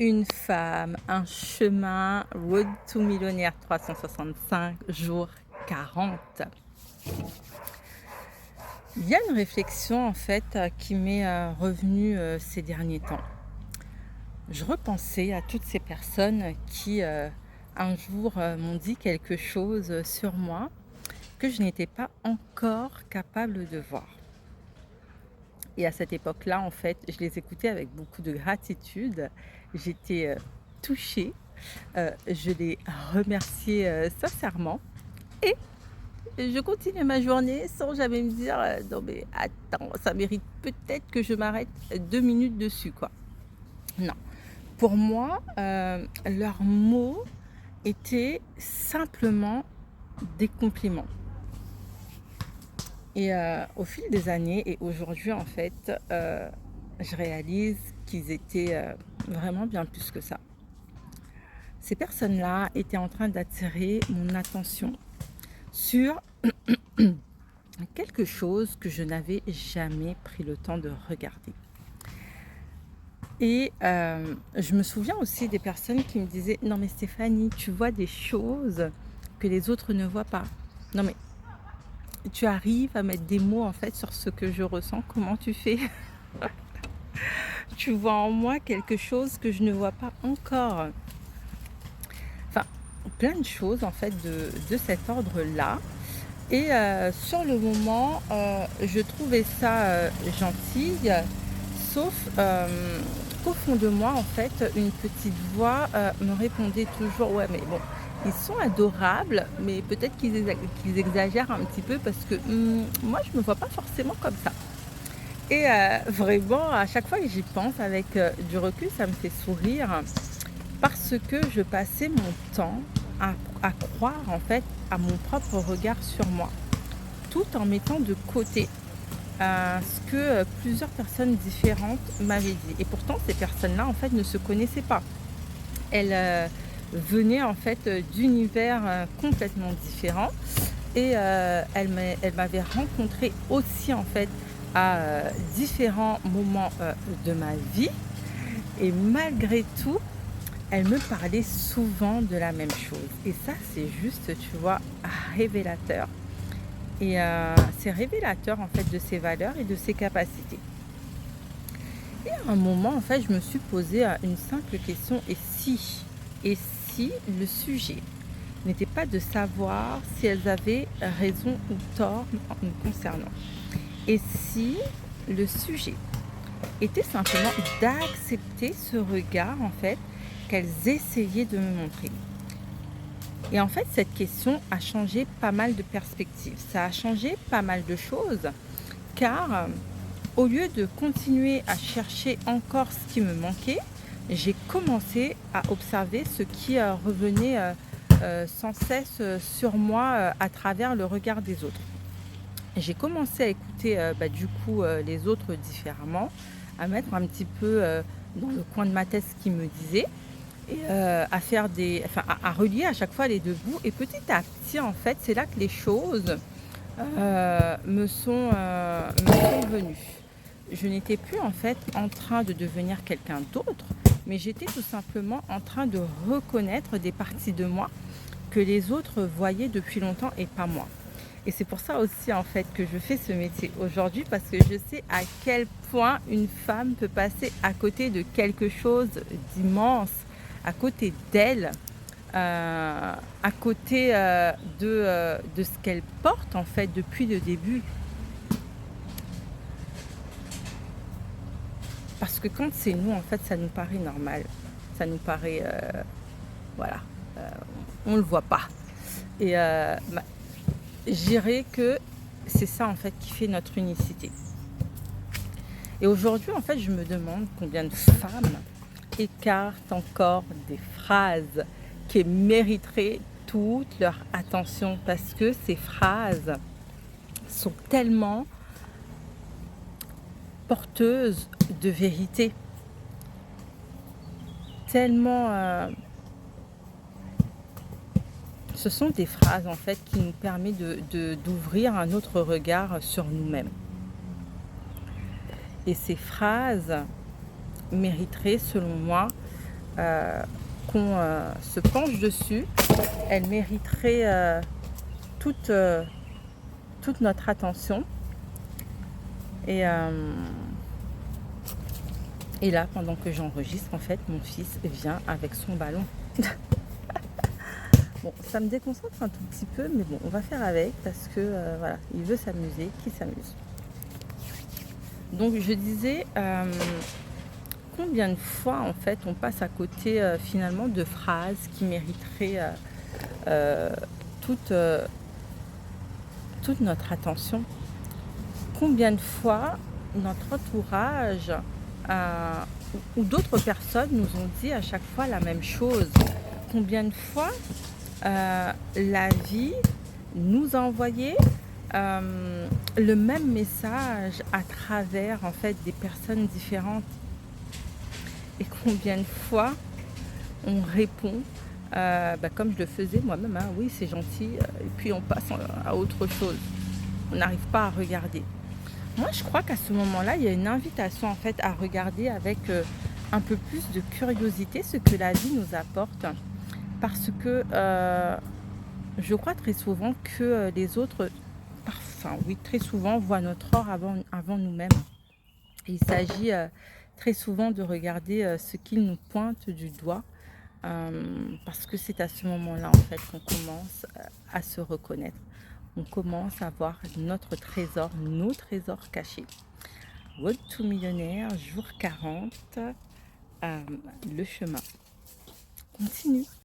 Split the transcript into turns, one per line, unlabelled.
Une femme, un chemin, Road to Millionnaire 365 jours 40. Il y a une réflexion en fait qui m'est revenue ces derniers temps. Je repensais à toutes ces personnes qui un jour m'ont dit quelque chose sur moi que je n'étais pas encore capable de voir. Et à cette époque-là, en fait, je les écoutais avec beaucoup de gratitude. J'étais touchée. Je les remerciais, sincèrement et je continuais ma journée sans jamais me dire: «Non mais attends, ça mérite peut-être que je m'arrête 2 minutes dessus, quoi». Non. Pour moi, leurs mots étaient simplement des compliments et au fil des années et aujourd'hui, en fait, je réalise qu'ils étaient, vraiment bien plus que ça. Ces personnes-là étaient en train d'attirer mon attention sur quelque chose que je n'avais jamais pris le temps de regarder. Et je me souviens aussi des personnes qui me disaient: «Non mais Stéphanie, tu vois des choses que les autres ne voient pas. Non mais tu arrives à mettre des mots en fait sur ce que je ressens, comment tu fais? Tu vois en moi quelque chose que je ne vois pas encore». Enfin, plein de choses en fait de cet ordre-là. Et sur le moment, je trouvais ça, gentil, sauf, qu'au fond de moi, en fait, une petite voix, me répondait toujours: «Ouais, mais bon, ils sont adorables, mais peut-être qu'ils exagèrent un petit peu parce que, moi, je me vois pas forcément comme ça». Et vraiment, à chaque fois que j'y pense avec, du recul, ça me fait sourire parce que je passais mon temps à croire, en fait, à mon propre regard sur moi, tout en mettant de côté, ce que, plusieurs personnes différentes m'avaient dit et pourtant ces personnes-là, en fait, ne se connaissaient pas. Elles, venaient, en fait, d'univers, complètement différents et elles m'avaient rencontrée aussi, en fait, à, différents moments, de ma vie et malgré tout, elles me parlaient souvent de la même chose et ça, c'est juste, tu vois, révélateur. Et c'est révélateur en fait de ses valeurs et de ses capacités. Et à un moment, en fait, je me suis posé une simple question: et si le sujet n'était pas de savoir si elles avaient raison ou tort me concernant? Et si le sujet était simplement d'accepter ce regard en fait qu'elles essayaient de me montrer? Et en fait, cette question a changé pas mal de perspectives. Ça a changé pas mal de choses, car au lieu de continuer à chercher encore ce qui me manquait, j'ai commencé à observer ce qui revenait sans cesse sur moi à travers le regard des autres. J'ai commencé à écouter du coup les autres différemment, à mettre un petit peu dans le coin de ma tête ce qu'ils me disaient et à faire à relier à chaque fois les 2 bouts et petit à petit, en fait, c'est là que les choses, me sont venues. Je n'étais plus, en fait, en train de devenir quelqu'un d'autre, mais j'étais tout simplement en train de reconnaître des parties de moi que les autres voyaient depuis longtemps et pas moi. Et c'est pour ça aussi, en fait, que je fais ce métier aujourd'hui parce que je sais à quel point une femme peut passer à côté de quelque chose d'immense, à côté d'elle, à côté, de ce qu'elle porte, en fait, depuis le début. Parce que quand c'est nous, en fait, ça nous paraît normal. Ça nous paraît, voilà, heu, on le voit pas et je dirais que c'est ça, en fait, qui fait notre unicité. Et aujourd'hui, en fait, je me demande combien de femmes écartent encore des phrases qui mériteraient toute leur attention parce que ces phrases sont tellement porteuses de vérité, tellement, ce sont des phrases en fait qui nous permettent d'ouvrir un autre regard sur nous-mêmes. Et ces phrases mériteraient, selon moi, qu'on se penche dessus. Elle mériterait toute, toute notre attention. Et, et là, pendant que j'enregistre, en fait, mon fils vient avec son ballon. Bon, ça me déconcentre un tout petit peu, mais bon, on va faire avec parce que voilà, il veut s'amuser, qu'il s'amuse. Donc je disais, combien de fois en fait on passe à côté finalement de phrases qui mériteraient toute, toute notre attention. Combien de fois notre entourage ou d'autres personnes nous ont dit à chaque fois la même chose. Combien de fois la vie nous a envoyé le même message à travers en fait des personnes différentes. Et combien de fois on répond comme je le faisais moi-même, hein, oui c'est gentil, et puis on passe à autre chose. On n'arrive pas à regarder. Moi je crois qu'à ce moment-là, il y a une invitation en fait à regarder avec un peu plus de curiosité ce que la vie nous apporte. Parce que je crois très souvent que les autres, enfin oui, très souvent voient notre or avant nous-mêmes. Il s'agit très souvent de regarder ce qu'ils nous pointent du doigt, parce que c'est à ce moment-là en fait qu'on commence à se reconnaître. On commence à voir notre trésor, nos trésors cachés. Road to Millionnaire, jour 40, le chemin continue.